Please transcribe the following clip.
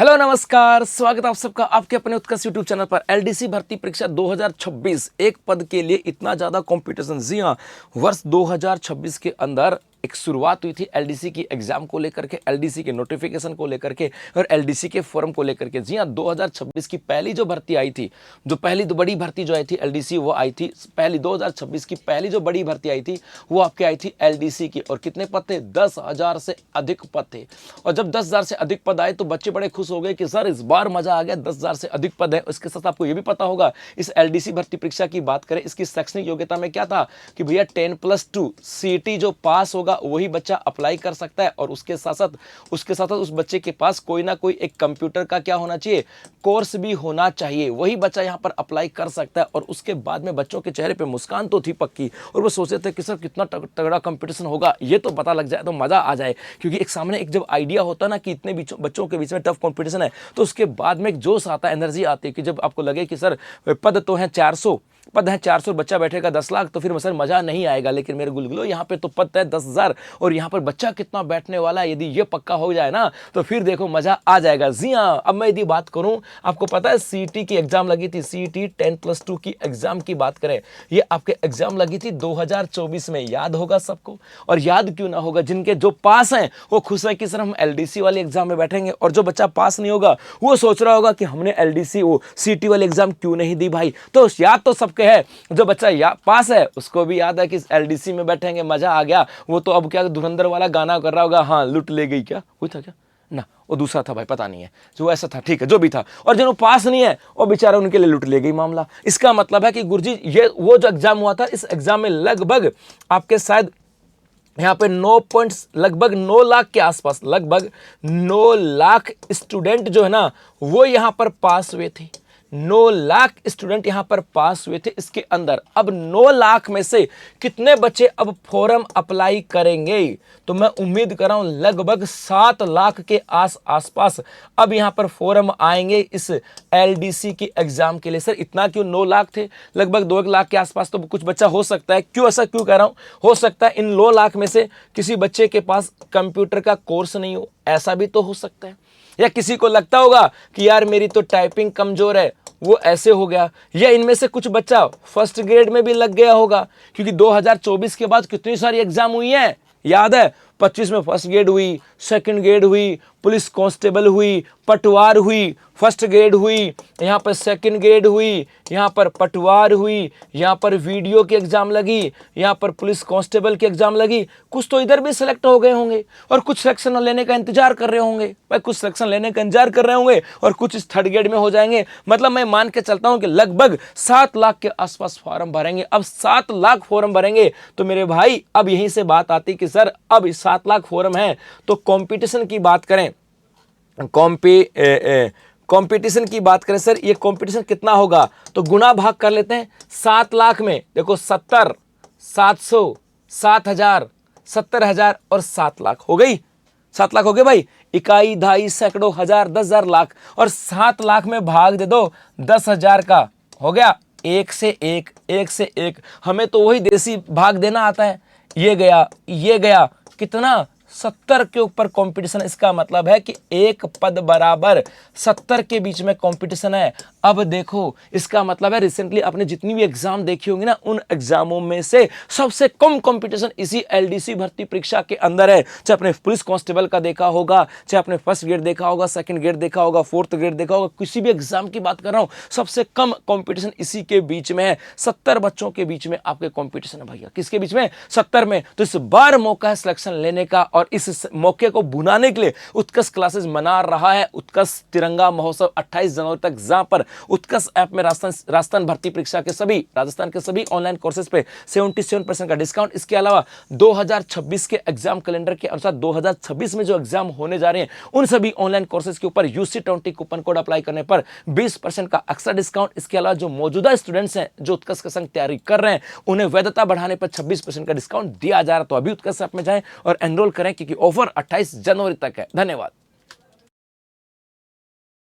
Hello नमस्कार, स्वागत है आप सबका आपके अपने उत्कर्ष यूट्यूब चैनल पर। एलडीसी भर्ती परीक्षा 2026 एक पद के लिए इतना ज़्यादा कंपटीशन। जी हाँ, वर्ष 2026 के अंदर एक शुरुआत हुई थी एलडीसी की एग्जाम को लेकर के, एलडीसी के नोटिफिकेशन को लेकर के और एलडीसी के फॉर्म को लेकर के। जी हाँ, 2026 की पहली जो भर्ती आई थी, जो पहली बड़ी भर्ती जो आई थी एलडीसी, वो आई थी पहली 2026 की पहली जो बड़ी भर्ती आई थी वो आपके आई थी एलडीसी की। और कितने पद थे? 10,000 से अधिक पद थे। और जब 10,000 से अधिक पद आए तो बच्चे बड़े खुश हो गए कि सर इस बार मजा आ गया, 10,000 से अधिक पद है। उसके साथ आपको ये भी पता होगा, इस एलडीसी भर्ती परीक्षा की बात करें, इसकी शैक्षणिक योग्यता में क्या था कि भैया 10+2 सीटी जो पास होगा वही बच्चा अप्लाई कर सकता है। और उसके साथ साथ उस बच्चे के पास कोई ना कोई एक कंप्यूटर का क्या होना चाहिए, कोर्स भी होना चाहिए, वही बच्चा यहाँ पर अप्लाई कर सकता है। और उसके बाद में बच्चों के चेहरे पे मुस्कान तो थी पक्की, और वो सोचते थे कि सर कितना तगड़ा कंपटीशन होगा, ये तो पता लग जाए तो मजा आ जाए। क्योंकि एक सामने एक जब आइडिया होता है ना कि इतने बच्चों के बीच में टफ कंपटीशन है, तो उसके बाद में एक जोश आता है, एनर्जी आती है कि जब आपको लगे कि सर पद तो हैं 400 पद है, 400 बच्चा बैठेगा 10 लाख, तो फिर सर मजा नहीं आएगा। लेकिन मेरे गुलगुलो यहाँ पे तो पद है 10,000 और यहाँ पर बच्चा कितना बैठने वाला है, यदि ये पक्का हो जाए ना तो फिर देखो मजा आ जाएगा। जी हाँ, अब मैं यदि बात करूं, आपको पता है सीईटी की एग्जाम लगी थी, सीईटी 10+2 की एग्जाम की बात करें, ये आपके एग्जाम लगी थी 2024 में, याद होगा सबको। और याद क्यों ना होगा, जिनके जो पास हैं वो खुश है कि सर हम एलडीसी वाले एग्जाम में बैठेंगे, और जो बच्चा पास नहीं होगा वो सोच रहा होगा कि हमने एलडीसी वो सीईटी वाले एग्जाम क्यों नहीं दी भाई। तो याद तो सबके है, जो बच्चा पास है उसको भी याद है कि एलडीसी में बैठेंगे, मजा आ गया। वो तो अब क्या धुरंधर वाला गाना कर रहा होगा, हाँ लुट ले गई, क्या हुई था क्या ना, वो दूसरा था भाई, पता नहीं है, जो ऐसा था, ठीक है, जो भी था। और जिन्हों पास नहीं है वो बेचारे, उनके लिए लुट ले गई मामला। इसका मतलब है कि गुरुजी ये वो जो एग्जाम हुआ था, इस एग्जाम में लगभग आपके शायद यहाँ पे 9 पॉइंट्स, लगभग 9 लाख के आसपास, लगभग 9 लाख स्टूडेंट जो है ना वो यहाँ पर पास हुए थे। 9 लाख स्टूडेंट यहाँ पर पास हुए थे इसके अंदर। अब 9 लाख में से कितने बच्चे अब फॉर्म अप्लाई करेंगे? तो मैं उम्मीद कर रहा हूं लगभग 7 लाख के आसपास अब यहाँ पर फॉर्म आएंगे इस एलडीसी की एग्जाम के लिए। सर इतना क्यों? 9 लाख थे, लगभग 2 लाख के आसपास तो कुछ बच्चा हो सकता है। क्यों ऐसा क्यों कह रहा हूं? हो सकता है इन 9 लाख में से किसी बच्चे के पास कंप्यूटर का कोर्स नहीं हो, ऐसा भी तो हो सकता है। या किसी को लगता होगा कि यार मेरी तो टाइपिंग कमजोर है, वो ऐसे हो गया। या इनमें से कुछ बच्चा फर्स्ट ग्रेड में भी लग गया होगा, क्योंकि 2024 के बाद कितनी सारी एग्जाम हुई हैं, याद है? 25 में फर्स्ट ग्रेड हुई, सेकंड ग्रेड हुई, पुलिस कांस्टेबल हुई, पटवार हुई, फर्स्ट ग्रेड हुई, यहाँ पर सेकंड ग्रेड हुई, यहाँ पर पटवार हुई, यहाँ पर वीडियो की एग्जाम लगी, यहाँ पर पुलिस कांस्टेबल की एग्जाम लगी। कुछ तो इधर भी सिलेक्ट हो गए होंगे और कुछ सिलेक्शन लेने का इंतजार कर रहे होंगे भाई, कुछ सिलेक्शन लेने का इंतजार कर रहे होंगे और कुछ इस थर्ड ग्रेड में हो जाएंगे। मतलब मैं मान के चलता हूं कि लगभग 7 लाख के आसपास फॉर्म भरेंगे। अब 7 लाख फॉर्म भरेंगे तो मेरे भाई अब यहीं से बात आती कि सर अब 7 लाख फॉर्म है तो कंपटीशन की बात करें, कंपटीशन की बात करें सर, ये कंपटीशन कितना होगा? तो गुना भाग कर लेते हैं। 7 लाख में देखो 70, 700, 7,000, 70,000 और 7 लाख हो गई। 7 लाख हो गए भाई, इकाई, दहाई, सैकड़ों, हजार, 10,000, लाख, और 7 लाख में भाग दे दो 10,000 का, हो गया 1 से 1, 1 से 1। हमें तो वही देसी भाग देना आता है। ये गया कितना? 70 के ऊपर कंपटीशन। इसका मतलब है कि एक पद बराबर 70 के बीच में कंपटीशन है। अब देखो इसका मतलब है रिसेंटली आपने जितनी भी एग्जाम देखी होंगी ना, उन एग्जामों में से सबसे कम कंपटीशन इसी एलडीसी भर्ती परीक्षा के अंदर है। चाहे आपने पुलिस कांस्टेबल का देखा होगा, चाहे आपने फर्स्ट ग्रेड देखा होगा, सेकंड ग्रेड देखा होगा, फोर्थ ग्रेड देखा होगा, किसी भी एग्जाम की बात कर रहा हूं, सबसे कम कंपटीशन इसी के बीच में है। 70 बच्चों के बीच में आपके कंपटीशन है भैया। किसके बीच में? 70 में। तो इस बार मौका है सिलेक्शन लेने का, और इस मौके को भुनाने के लिए उत्कर्ष क्लासेस मना रहा है उत्कर्ष तिरंगा महोत्सव 28 जनवरी तक, जहां पर उत्कर्ष ऐप में राजस्थान भर्ती परीक्षा के सभी, राजस्थान के सभी ऑनलाइन कोर्सेज पे 77% का डिस्काउंट। इसके अलावा 2026 के एग्जाम कैलेंडर के अनुसार 2026 में जो एग्जाम होने जा रहे हैं उन सभी ऑनलाइन कोर्सेज के ऊपर UC20 कूपन कोड अप्लाई करने पर 20% का एक्स्ट्रा डिस्काउंट। इसके अलावा जो मौजूदा स्टूडेंट्स हैं जो उत्कर्ष के संग तैयारी कर रहे हैं, उन्हें वैधता बढ़ाने पर 26% का डिस्काउंट दिया जा रहा है। तो अभी उत्कर्ष ऐप में जाएं और एनरोल करें, क्योंकि ऑफर 28 जनवरी तक है। धन्यवाद।